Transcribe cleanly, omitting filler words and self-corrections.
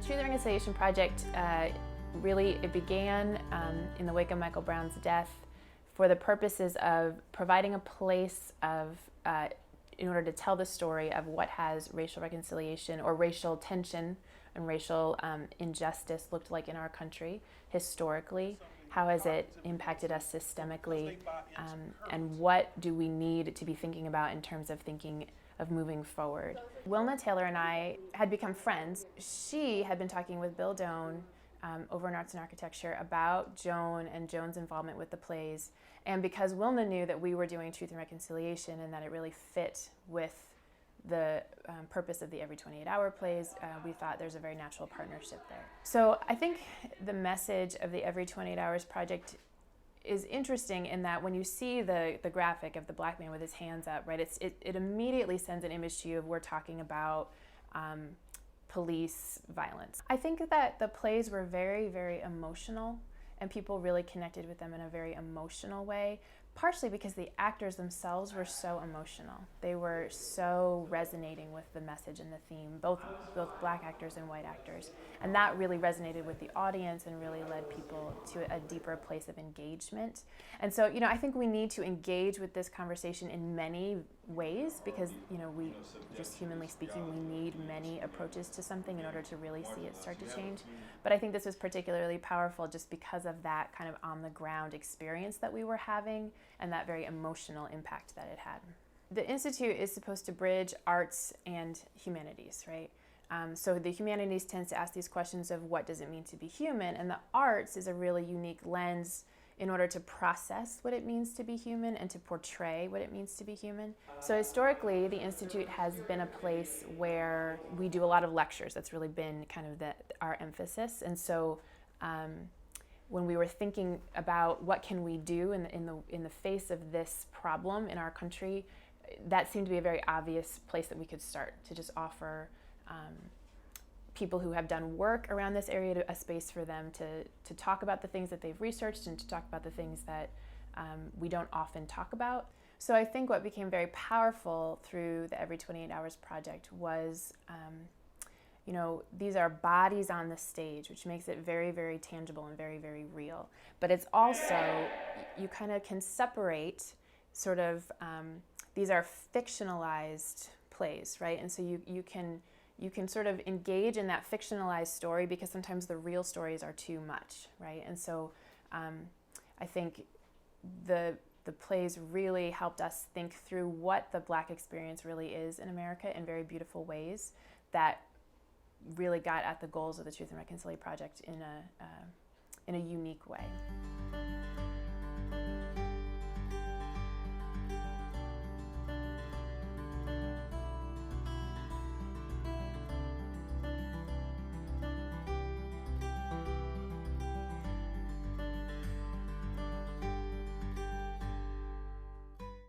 Truth and Reconciliation Project, really it began in the wake of Michael Brown's death for the purposes of providing a place of, in order to tell the story of what has racial reconciliation or racial tension and racial injustice looked like in our country historically. How has it impacted us systemically, and what do we need to be thinking about in terms of thinking of moving forward? Wilna Taylor and I had become friends. She had been talking with Bill Doan over in Arts and Architecture about Joan and Joan's involvement with the plays. And because Wilna knew that we were doing Truth and Reconciliation and that it really fit with the purpose of the Every 28 Hour plays, we thought there's a very natural partnership there. So I think the message of the Every 28 Hours project is interesting in that when you see the graphic of the black man with his hands up, right, it immediately sends an image to you of we're talking about police violence. I think that the plays were very, very emotional and people really connected with them in a very emotional way, partially because the actors themselves were so emotional. They were so resonating with the message and the theme, both black actors and white actors. And that really resonated with the audience and really led people to a deeper place of engagement. And so, I think we need to engage with this conversation in many ways because, we, just humanly speaking, we need many approaches to something in order to really see it start to change. But I think this was particularly powerful just because of that kind of on-the-ground experience that we were having and that very emotional impact that it had. The Institute is supposed to bridge arts and humanities, right? So the humanities tends to ask these questions of what does it mean to be human, and the arts is a really unique lens in order to process what it means to be human and to portray what it means to be human. So historically, the Institute has been a place where we do a lot of lectures. That's really been kind of our emphasis. And so when we were thinking about what can we do in the face of this problem in our country, that seemed to be a very obvious place that we could start to just offer people who have done work around this area a space for them to talk about the things that they've researched and to talk about the things that we don't often talk about. So I think what became very powerful through the Every 28 Hours project was these are bodies on the stage, which makes it very, very tangible and very, very real. But it's also, you kind of can separate sort of, these are fictionalized plays, right? And so you can sort of engage in that fictionalized story because sometimes the real stories are too much, right? And so I think the plays really helped us think through what the Black experience really is in America in very beautiful ways that really got at the goals of the Truth and Reconciliation Project in a unique way.